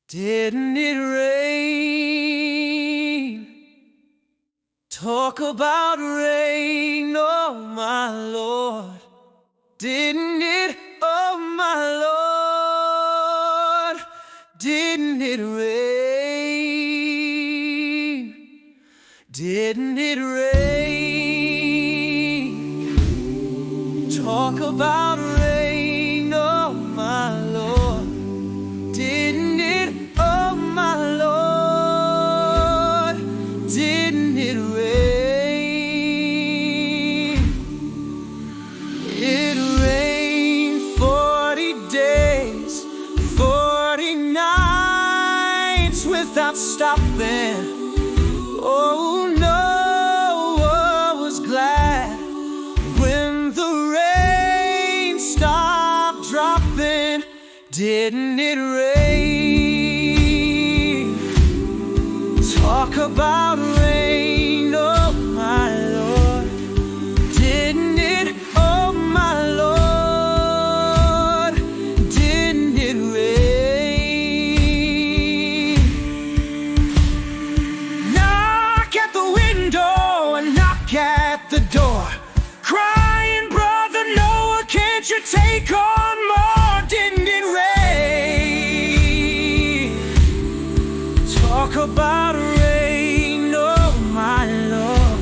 Didn't it rain? Talk about rain, oh my Lord. Didn't it, oh my Lord? Didn't it rain? Didn't it rain? Talk about rain, oh my Lord. Didn't it, oh my Lord? Didn't it rain? It rained 40 days, 40 nights without stopping. Oh no, I was glad when the rain stopped dropping. Didn't it rain? Talk about rain, oh my Lord. Didn't it, oh my Lord? Didn't it rain? Knock at the window and knock at the door, crying, brother Noah, can't you take on more? Didn't it rain? Talk about rain, oh my Lord.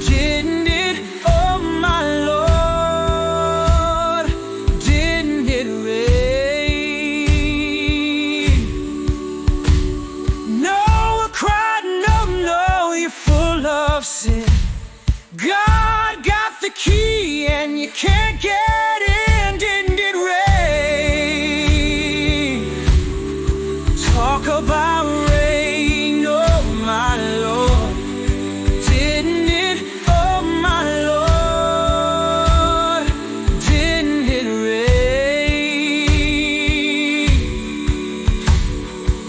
Didn't it, oh my Lord? Didn't it rain? Noah cried, no, no, you're full of sin. God got the key and you can't get in. Didn't it rain? Talk about rain, oh my Lord. Didn't it, oh my Lord? Didn't it rain?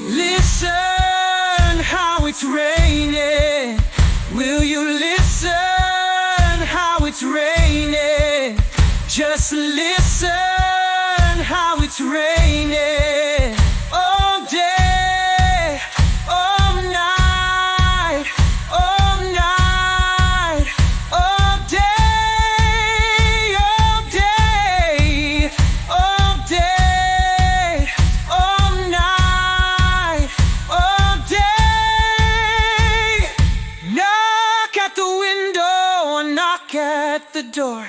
Listen how it's raining. Will you listen how it's raining? Just listen how it's raining. All day, all night, all night, all day, all day, all day, all night, all day. Knock at the window and knock at the door.